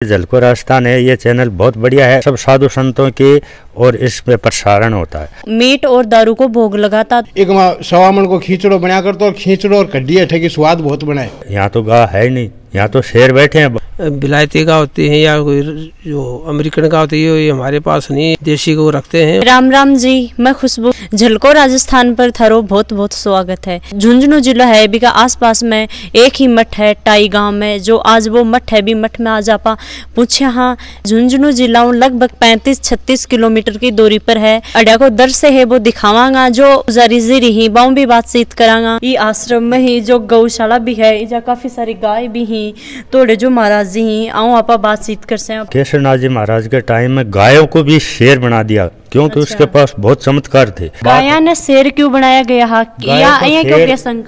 झलको राजस्थान है, ये चैनल बहुत बढ़िया है, सब साधु संतों की और इसमें प्रसारण होता है। मीट और दारू को भोग लगाता। एक सवा मन को खींचड़ो बनाया करते और खींचड़ो और कड्डी अठे की स्वाद बहुत बनाए। यहाँ तो गाय है ही नहीं, यहाँ तो शेर बैठे हैं। बिलायती गाय होती है या कोई जो अमेरिकन गाय होती है, ये हमारे पास नहीं, देशी को रखते हैं। राम राम जी, मैं खुशबू। झलको राजस्थान पर थारो बहुत बहुत स्वागत है। झुंझुनू जिला है बिका आसपास में एक ही मठ है टाई गांव में, जो आज वो मठ है भी मठ में आज आपा पूछे। हाँ, झुंझुनू जिला लगभग 35-36 किलोमीटर की दूरी पर है। अड्या को दर से है वो दिखावांगा, जो जारी जी रही बाऊ भी बातचीत करांगा। ये आश्रम में ही जो गौशाला भी है, इजा काफी सारी गाय भी ही, तोड़े जो महाराज जी ही आओ आपा बातचीत कर से। केसरनाथ जी महाराज के टाइम में गायों को भी शेर बना दिया, क्योंकि उसके पास बहुत चमत्कार थे। गाया ने शेर क्यों बनाया गया?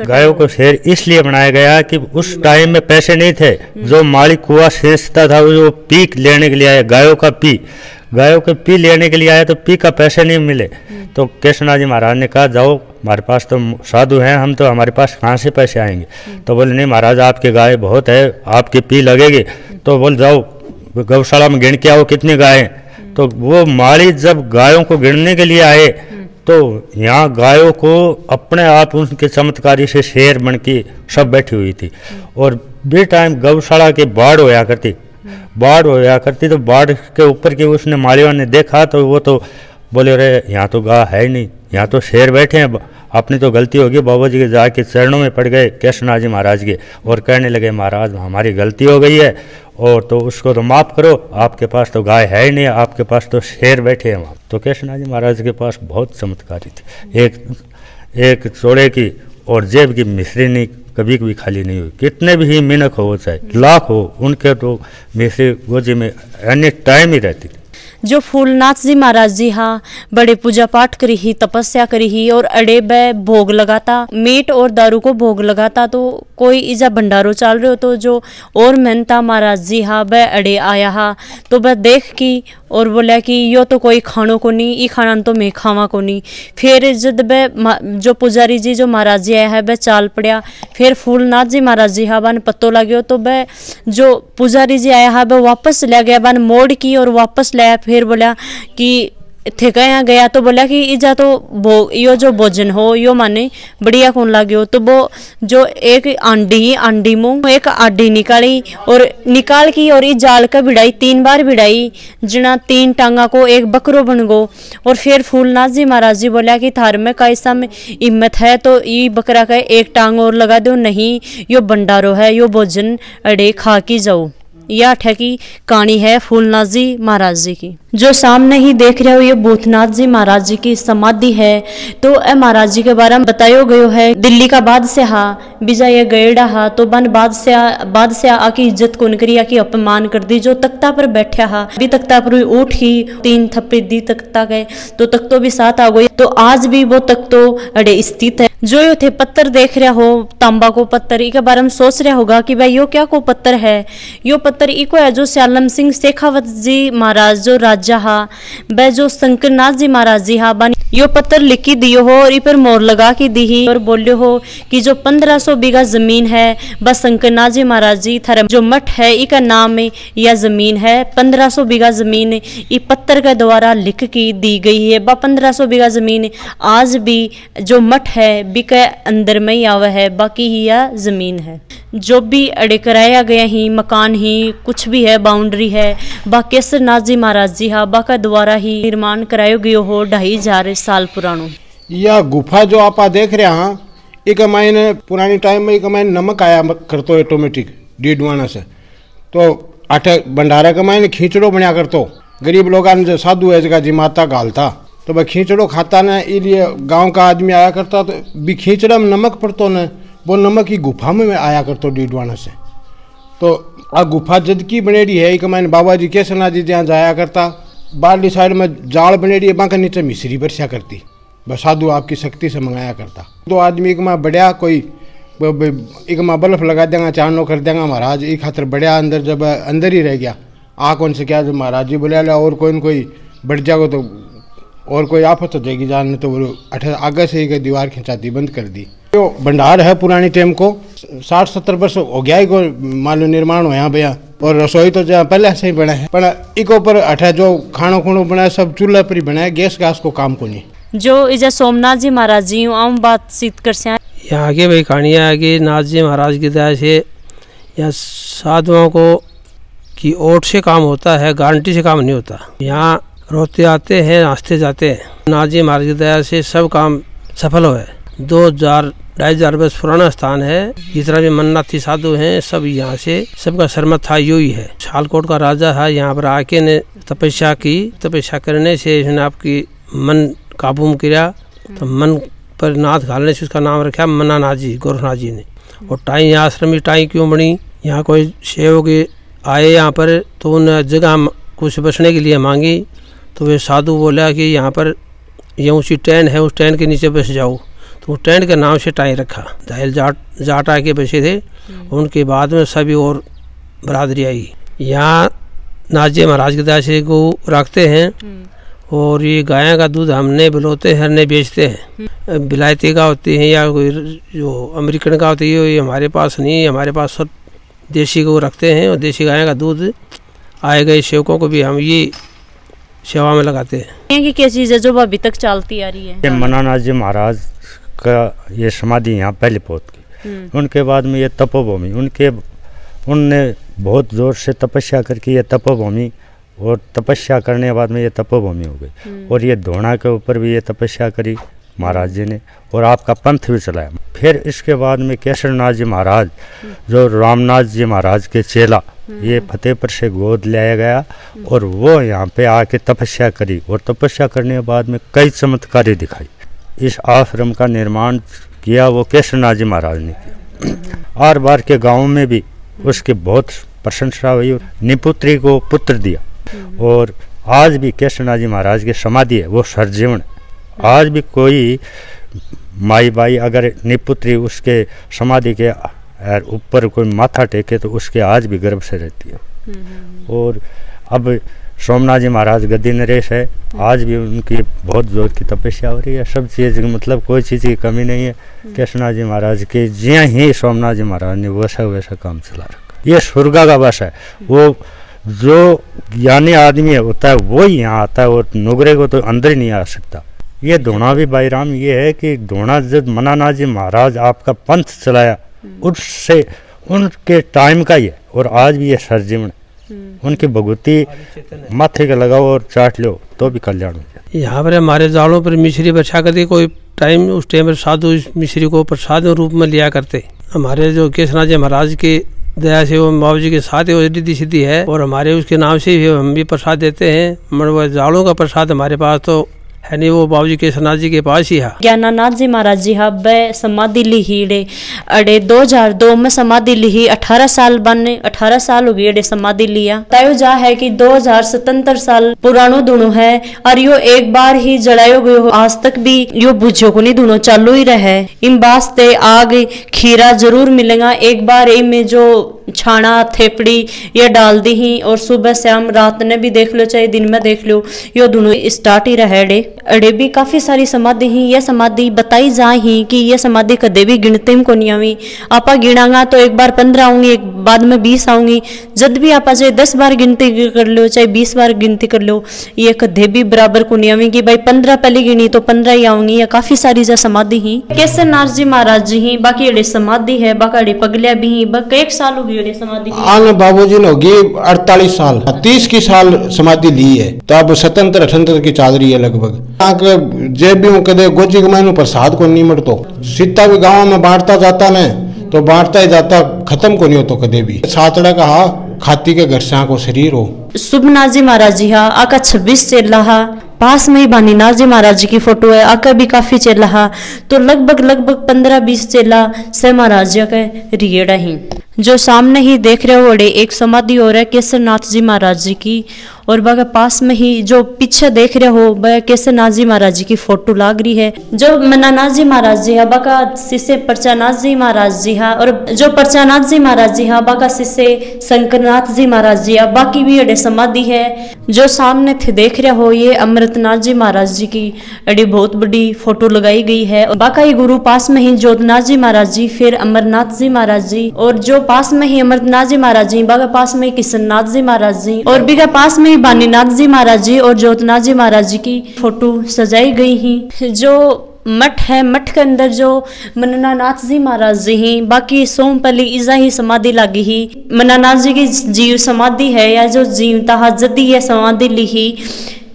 गायों को शेर इसलिए बनाया गया कि उस टाइम में पैसे नहीं थे, जो मालिक कुआ सेचता था वो पीक लेने के लिए आया, गायों के पी लेने के लिए आया, तो पी का पैसे नहीं मिले। तो केसरनाथ जी महाराज ने कहा जाओ, हमारे पास तो साधु हैं, हम तो हमारे पास कहाँ से पैसे आएंगे। तो बोले नहीं महाराज, आपके गाय बहुत है, आपकी पी लगेगी। तो बोल जाओ गौशाला में गिन के आओ कितनी गायें। तो वो माली जब गायों को गिनने के लिए आए, तो यहाँ गायों को अपने आप उनके चमत्कारी से शेर बन के सब बैठी हुई थी। और बे टाइम गौशाला की बाढ़ होया करती, तो बाढ़ के ऊपर की उसने मालियों ने देखा, तो वो तो बोले अरे यहाँ तो गाय है ही नहीं, यहाँ तो शेर बैठे हैं, अपनी तो गलती होगी। बाबा जी के जाके चरणों में पड़ गए केसरनाथ जी महाराज के, और कहने लगे महाराज हमारी गलती हो गई है, और तो उसको तो माफ़ करो, आपके पास तो गाय है ही नहीं, आपके पास तो शेर बैठे हैं वहाँ। तो केसरनाथ जी महाराज के पास बहुत चमत्कारी थी। एक चोड़े की और जेब की मिश्री नहीं कभी भी खाली नहीं हुई, कितने भी मिनक हो चाहे लाख हो, उनके तो मिश्री गोजी में एनी टाइम ही रहती थी। जो फूलनाथ जी महाराज जी हाँ बड़े पूजा पाठ करी ही, तपस्या करी ही, और अड़े ब भोग लगाता, मीट और दारू को भोग लगाता। तो कोई इजा भंडारो चाल रहे हो, तो जो और मेहनता महाराज जी हाँ वह अड़े आया हा, तो वह देख की और बोला कि यो तो कोई खानो को नहीं, ई खाना तो मैं खावा को नहीं। फिर जब वह जो पुजारी जी जो महाराज जी आया है वह चाल पड़ा, फिर फूलनाथ जी महाराज जी हाँ बन पत्तो लगे, तो वह जो पुजारी जी आया है वह वापस ले गया, बन मोड़ की और वापस लाया। फिर बोला कि थे कहाँ गया, तो बोला कि इजा तो यो जो भोजन हो यो माने बढ़िया कौन लाग्यो। तो वो जो एक आंडी मुँह एक आडी निकाली और निकाल की, और इस जाल का भिड़ाई 3 बार भिड़ाई, जिना 3 टांगा को एक बकरो बन गो। और फिर फूलनाथ जी महाराज जी बोला कि थार में कैसा में हिम्मत है तो ये बकरा का एक टांग और लगा दो, नहीं यो भंडारो है, यो भोजन अड़े खा की जाओ। यह ठगी कहानी है फूलनाथ जी महाराज जी की। जो सामने ही देख रहे हो ये भूतनाथ जी महाराज जी की समाधि है। तो ए महाराज जी के बारे में बतायो गयो है, दिल्ली का बादशाह बिजा ये गएड़ा हा, तो बन बादशाह आकी इज्जत को करी, आकी अपमान कर दी। जो तख्ता पर बैठा हा भी तख्ता पर उठ ही 3 थप्पड़ दी तख्ता गए, तो तख्तो भी साथ आ गई। तो आज भी वो तख्तो अड़े स्थित है। जो यो थे पत्थर देख रहे हो, तांबा को पत्थर, इके बारे में सोच रहा होगा कि भाई यो क्या को पत्थर है। यो पत्थर इको है जो स्यालम सिंह शेखावत जी महाराज जो राजा हा, वह जो शंकरनाथ जी महाराज जी हा बन यो पत्थर लिखी दियो हो, और इ पर मोर लगा के दी ही, और बोलियो हो कि जो 1500 बीघा जमीन है बस शंकरनाथ जी महाराज जी थारा जो मठ है इका नाम है, यह जमीन है 1500 बीघा जमीन इ पत्थर के द्वारा लिख की दी गई है। 1500 बीघा जमीन आज भी जो मठ है बिके अंदर में ही आवा है, बाकी ही यह जमीन है। जो भी अड़े कराया गया ही मकान ही कुछ भी है, बाउंड्री है, बा केसरनाथ जी महाराज जी हा बाका द्वारा ही निर्माण करायो गयो हो 2500 साल पुरानो। यह गुफा जो आप देख रहे हैं, एक मायने पुरानी टाइम में एक मायने नमक आया करतो ऑटोमेटिक डीडवाना से, तो आठे भंडारा के मायने खींचड़ो बनया करतो। गरीब लोग जो साधु है जगह जी माता गालता, तो वह खींचड़ो खाता न, इसलिए गाँव का आदमी आया करता, तो भी खींचड़ा में नमक पड़तो न, वो नमक की गुफा में आया करतो डीडवाना से। तो आ गुफा जद की बनेड़ी है, एक मैंने बाबा जी केसरनाथ जी जहाँ जाया करता, बारली साइड में जाल बनेड़ी है, बांका नीचे मिश्री बरसा करती, बस साधु आपकी शक्ति से मंगाया करता। तो आदमी एक माँ बढ़िया कोई एक माँ बल्ब लगा देंगे, चानो कर देंगे महाराज, एक खातर बढ़िया अंदर जब अंदर ही रह गया, आ कौन से क्या जो महाराज जी बोले और कोई बढ़ जाओ तो और कोई आफत हो जाएगी जान, तो वो आगे से ही दीवार खिंचाती बंद कर दी। जो भंडार है पुरानी टाइम को 60-70 वर्ष हो गया ही को मान लो निर्माण हो यहाँ भैया, और रसोई तो जहाँ पहले से ही बना है, पर इको पर अठे जो खानो खुणो बना है सब चूल्हे पर ही बना है, गैस को काम को नहीं। जो इजा सोमनाथ जी महाराज जी आम बातचीत कर से यहाँ आगे भाई कहानियाँ आगे नाथ जी महाराज की दया से यहाँ साधुओं को की ओट से काम होता है, गारंटी से काम नहीं होता। यहाँ रोते आते हैं, नाचते जाते हैं। नाथ जी महाराज की दया से सब काम सफल हुए। 2000-2500 वर्ष पुराना स्थान है। जितना भी मन्नाथी साधु हैं सब यहाँ से, सबका सरमत था यू ही है। शालकोट का राजा है, यहाँ पर आके ने तपस्या की। तपस्या करने से इसने आपकी मन काबू में किया, तो मन पर नाथ घालने से उसका नाम रखा मन्नानाथ जी, गोरखनाथ जी ने। और टाई आश्रम की टाई क्यों बनी, यहाँ कोई सेवक आए यहाँ पर तो उन जगह कुछ बसने के लिए मांगी, तो वे साधु बोला कि यहाँ पर ये ऊँची टैन है, उस टैन के नीचे बस जाओ। तो टैंट के नाम से टाई रखा। दाहिल जाट आके बसे थे, उनके बाद में सभी और बरादरी आई। यहाँ नाथ जी महाराज के दया से गौ रखते हैं और ये गाय का दूध हमने बिलोते हैं, हमने बेचते हैं। बिलायती का होती है या कोई जो अमेरिकन का होती है, ये हमारे पास नहीं, हमारे पास सब देसी गौ रखते हैं। और देसी गाय का दूध आए गए सेवकों को भी हम ये सेवा में लगाते हैं। ये क्या चीज़ है जो अभी तक चलती आ रही है? मन्नानाथ जी महाराज का ये समाधि यहाँ पहले पहुँच गई। उनके बाद में ये तपोभूमि, उनने बहुत जोर से तपस्या करके ये तपोभूमि, और तपस्या करने के बाद में ये तपोभूमि हो गई। और ये धोना के ऊपर भी ये तपस्या करी महाराज जी ने, और आपका पंथ भी चलाया। फिर इसके बाद में केसरनाथ जी महाराज, जो रामनाथ जी महाराज के चेला, ये फतेहपुर से गोद लाया गया और वो यहाँ पे आके तपस्या करी। और तपस्या करने के बाद में कई चमत्कारी दिखाई। इस आश्रम का निर्माण किया वो केसरनाथ जी महाराज ने किया। आर बार के गाँव में भी उसकी बहुत प्रशंसा हुई। निपुत्री को पुत्र दिया। और आज भी केसरनाथ जी महाराज की समाधि है, वो सरजीवन। आज भी कोई माई बाई अगर निपुत्री उसके समाधि के ऊपर कोई माथा टेके तो उसके आज भी गर्भ से रहती है। और अब सोमनाथ जी महाराज गद्दी नरेश है, आज भी उनकी बहुत जोर की तपस्या हो रही है। सब चीज़ मतलब कोई चीज़ की कमी नहीं है। केसरनाथ जी महाराज के जिया ही सोमनाथ जी महाराज ने वैसा काम चला रखा। ये स्वर्गा का वश है। वो जो ज्ञानी आदमी होता है वो ही यहाँ आता है, और नुगरे को तो अंदर ही नहीं आ सकता। ये धोना भी भाईराम ये है कि धोना जब मन्नानाथ जी महाराज आपका पंथ चलाया, उससे उनके टाइम का ही है। और आज भी ये सरजीवन, उनकी भगवती माथे का लगाओ और चाट लो तो भी कल्याण हो जाए। यहाँ पर हमारे जालों पर मिश्री बचा करके कोई टाइम, उस टाइम पर साधु इस मिश्री को प्रसाद रूप में लिया करते। हमारे जो केसरनाथ जी महाराज के दया से वो बाबू जी के साथ ही वो रिद्धि सिद्धि है, और हमारे उसके नाम से भी हम भी प्रसाद देते हैं। मतलब जालों का प्रसाद हमारे पास तो है नहीं, वो बाबू जी केसरनाथ जी के पास ही है। ज्ञानानाथ जी महाराज जी बे समाधि ली ही अड़े 2002 में समाधि ली ही। 18 साल बने, 18 साल हो गए अड़े समाधि लिया। तय जा है कि 2077 साल पुरानो धुनो है, और यो एक बार ही जड़ायो गयो, आज तक भी यो बुझो को नहीं धुनो चालू ही रहे। इन वास्ते आग खीरा जरूर मिलेगा। एक बार इनमें जो छाना थेपड़ी ये डाल दी ही, और सुबह शाम रात ने भी देख लो चाहे दिन में देख लो, यो दोनों स्टार्ट ही रहे। अड़े भी काफी सारी समाधि ही। ये समाधि बताई जा ही कि ये समाधि कदे भी गिनती में को नहीं आवी। आपा गिनागा तो एक बार 15 आऊंगी, एक बाद में 20 आऊंगी। जब भी आपा चाहे 10 बार गिनती कर लो चाहे 20 बार गिनती कर लो, ये कदे भी बराबर को नहीं आवी कि भाई 15 पहले गिनी तो 15 ही आऊंगी। या काफी सारी जा समाधि ही। केसरनाथ जी महाराज जी ही, बाकी अड़े समाधि है, बाकी अड़े पगलिया भी ही। बाकी एक साल हो गई अड़े समाधि। आन बाबू जी ने होगी 48 साल, 30 की साल समाधि ली है। तो अब 77-78 की चाल रही है लगभग। जे भी कदे गोजी कमाई प्रसाद को नहीं मरतो। सीता भी गाँव में बांटता जाता ने तो बांटता ही जाता, खत्म को नहीं होता कदे भी। सातड़ा का हा खाती के घर से को शरीर हो। शुभनाथ जी महाराज जी हा आका 26 चेला हा। पास में ही भानीनाथ जी महाराज जी की फोटो है, आका भी काफी चेला हा। तो लगभग 15-20 चेला से महाराज जी के रियड़ा ही। जो सामने ही देख रहे हो अड़े एक समाधि हो रहा है केसरनाथ जी महाराज जी की, और बागा पास में ही जो पीछे देख रहे हो वह केसर नाथ जी महाराज जी की फोटो लाग रही है। जो मन्नानाथ जी महाराज जी है बाका शिष्य परचानाथ जी महाराज जी है, और जो परचानाथ जी महाराज जी है बाका शिष्य शंकरनाथ जी महाराज जी है। बाकी भी अड़े समाधि है। जो सामने थे देख रहे हो ये अमृतनाथ जी महाराज जी की अड़ी बहुत बड़ी फोटो लगाई गई है। बाका ही गुरु पास में ही जोतनाथ जी महाराज जी, फिर अमरनाथ जी महाराज जी, और जो पास में ही अमरनाथ जी महाराज जी बागा पास में किशननाथ जी महाराज जी, और बिगा पास में ही बानीनाथ जी महाराज जी और जोतनाथ जी महाराज जी की फोटो सजाई गई ही। जो मठ है, मठ के अंदर जो मन्नानाथ जी महाराज जी हैं, बाकी सोमपली इजा ही समाधि लगी ही। मन्नानाथ जी की जीव समाधि है या जो जीवता हाजती है समाधि ली ही,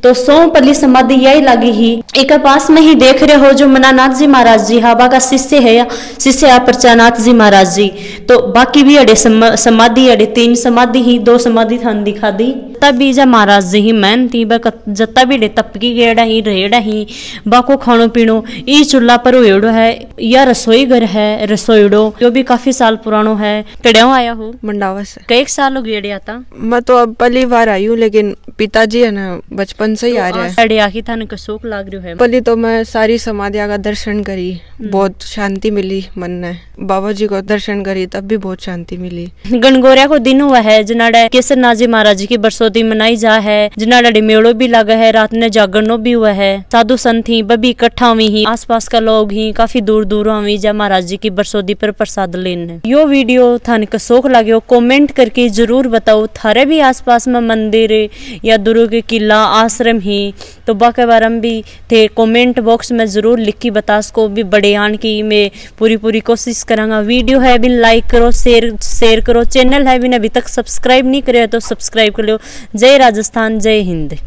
तो सोमपली समाधि यही लगी ही। एक पास में ही देख रहे हो जो मन्नानाथ जी महाराज जी हवा का शिष्य है या शिष्य है परचानाथ जी महाराज जी। तो बाकी भी अड़े समाधि अड़े 3 समाधि ही, 2 समाधि थान दिखा दी। तब भी जा महाराज जी ही मेहनती जत्ता भी तपकी गेड़ा ही रहेड़ा ही बाको खानो पीनो ई चूल्हा पर होड़ो है या रसोई घर है रसोईडो, जो भी काफी साल पुरानो है। कड़िया आया हो मंडावा से कई साल हो गए आता। मैं तो अब पहली बार आई हूँ, लेकिन पिताजी है ना बचपन से ही आ रहा है। अड़िया की थाने का शौक लाग रहा है। पहले तो मैं सारी समाधियां का दर्शन करी, बहुत शांति मिली मन में। बाबा जी को दर्शन करी तब भी बहुत शांति मिली। गणगौरिया को दिन हुआ है जनाड़ा केसर नाथ जी महाराज जी की बरसोती मनाई जा है। जनाड़ा मेड़ो भी लगा है, रात में जागरणो भी हुआ है। साधु संत ही बबी इकट्ठा हुई ही, आस पास का लोग ही काफी दूर दूर हुई जा महाराज जी की बरसोती पर प्रसाद लेने। यो वीडियो थाने का शौक लगे कमेंट करके जरूर बताओ। थारे भी आस पास में मंदिर या दुर्ग के किला आश्रम ही तो बाके बारे में भी थे कमेंट बॉक्स में जरूर लिख के बता सको भी बड़े आन की मैं पूरी कोशिश करांगा। वीडियो है भी लाइक करो, शेयर करो। चैनल है भी अभी तक सब्सक्राइब नहीं करे तो सब्सक्राइब कर लो। जय राजस्थान, जय हिंद।